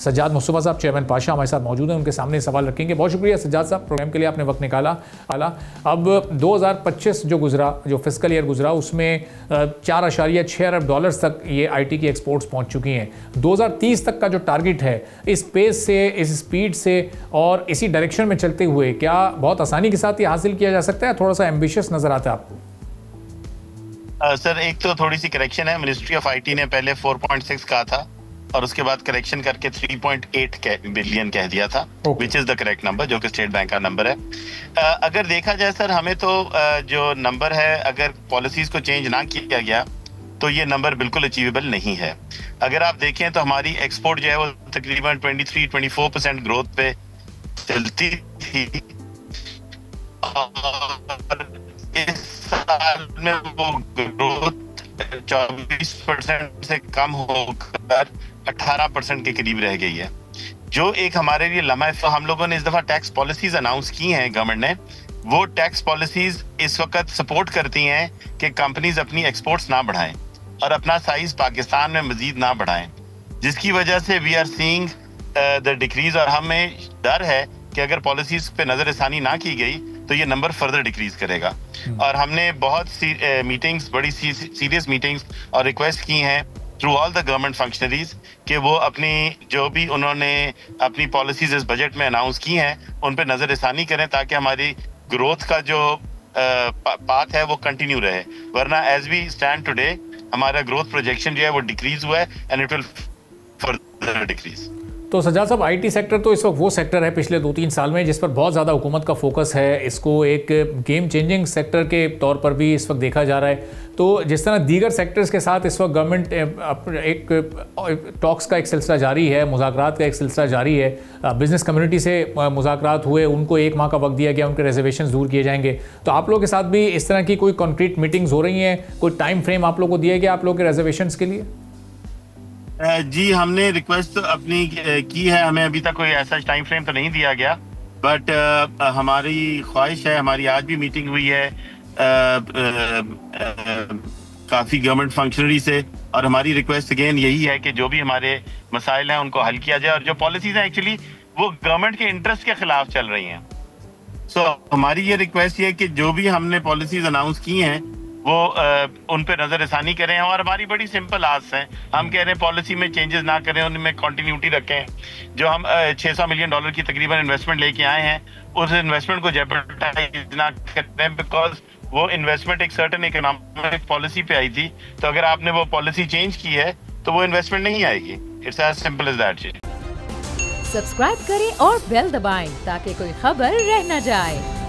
सज्जाद मुस्तफ़ा साहब, चेयरमैन पाशा हमारे साथ मौजूद हैं, उनके सामने सवाल रखेंगे। बहुत शुक्रिया सज्जाद साहब, प्रोग्राम के लिए आपने वक्त निकाला। अब 2025 जो गुजरा, जो फिस्कल ईयर गुजरा, उसमें 4.6 अरब डॉलर्स तक ये IT की एक्सपोर्ट्स पहुंच चुकी हैं। 2030 तक का जो टारगेट है, इस पेस से, इस स्पीड से और इसी डायरेक्शन में चलते हुए क्या बहुत आसानी के साथ ये हासिल किया जा सकता है? थोड़ा सा एम्बिशियस नजर आता है आपको? सर, एक तो थोड़ी सी करेक्शन है। मिनिस्ट्री ऑफ IT ने पहले 4.6 कहा था और उसके बाद करेक्शन करके 3.8 बिलियन कह दिया था, which is the correct number, जो कि स्टेट बैंक का नंबर है। अगर देखा जाए सर, हमें तो जो नंबर है, अगर पॉलिसीज को चेंज ना किया गया तो ये नंबर बिल्कुल अचीवेबल नहीं है। अगर आप देखें तो हमारी एक्सपोर्ट जो है वो तकरीबन 23-24% ग्रोथ पे चलती थी और इस साल में वो ग्रोथ 24% से कम होकर 18% के करीब रह गई है, जो एक हमारे लिए लम्हा है। तो हम लोगों ने इस दफा टैक्स पॉलिसीज अनाउंस की हैं गवर्नमेंट ने। वो टैक्स पॉलिसीज इस वक्त सपोर्ट करती हैं कि कंपनीज अपनी एक्सपोर्ट्स ना बढ़ाएं और अपना साइज पाकिस्तान में मजीद ना बढ़ाएं, जिसकी वजह से we are seeing the decrease. और हमें डर है कि अगर पॉलिसीज पे नजरसानी ना की गई तो ये नंबर फर्दर डिक्रीज करेगा। और हमने बहुत सी मीटिंग्स, बड़ी सीरियस मीटिंग्स और रिक्वेस्ट की हैं through all the government functionaries कि वो अपनी जो भी उन्होंने अपनी पॉलिसीज इस बजट में अनाउंस की हैं उन पे नजरसानी करें, ताकि हमारी ग्रोथ का जो पाथ है वो कंटिन्यू रहे। वरना एज वी स्टैंड टुडे हमारा ग्रोथ प्रोजेक्शन जो है वो डिक्रीज हुआ है and it will further decrease. तो सज्जाद साहब, IT सेक्टर तो इस वक्त वो सेक्टर है पिछले 2-3 साल में जिस पर बहुत ज़्यादा हुकूमत का फोकस है। इसको एक गेम चेंजिंग सेक्टर के तौर पर भी इस वक्त देखा जा रहा है। तो जिस तरह दीगर सेक्टर्स के साथ इस वक्त गवर्नमेंट एक टॉक्स का एक सिलसिला जारी है, मुज़ाकरात का एक सिलसिला जारी है, बिज़नेस कम्युनिटी से मुज़ाकरात हुए, उनको 1 माह का वक्त दिया गया, उनके रिजर्वेशन दूर किए जाएंगे। तो आप लोगों के साथ भी इस तरह की कोई कॉन्क्रीट मीटिंग्स हो रही हैं? कोई टाइम फ्रेम आप लोगों को दिया गया आप लोगों के रिजर्वेशन के लिए? जी, हमने रिक्वेस्ट अपनी की है। हमें अभी तक कोई ऐसा टाइम फ्रेम तो नहीं दिया गया, बट हमारी ख्वाहिश है, हमारी आज भी मीटिंग हुई है काफ़ी गवर्नमेंट फंक्शनरी से, और हमारी रिक्वेस्ट अगेन यही है कि जो भी हमारे मसाइल हैं उनको हल किया जाए। और जो पॉलिसीज हैं एक्चुअली वो गवर्नमेंट के इंटरेस्ट के खिलाफ चल रही हैं। सो हमारी ये रिक्वेस्ट है कि जो भी हमने पॉलिसीज अनाउंस की हैं वो उन पे नजरसानी करें। और हमारी बड़ी सिंपल आस है, हम कह रहे हैं पॉलिसी में चेंजेस ना करें, उनमें कंटिन्यूटी रखें। जो हम $600 मिलियन की तकरीबन इन्वेस्टमेंट लेके आए हैं, उस इन्वेस्टमेंट को जेपरडाइज ना करें, बिकॉज वो इन्वेस्टमेंट एक सर्टेन इकोनॉमिक पॉलिसी पे आई थी। तो अगर आपने वो पॉलिसी चेंज की है तो वो इन्वेस्टमेंट नहीं आएगी। It's as simple as that. Subscribe करें और बेल दबाएं ताकि कोई खबर रह न जाए।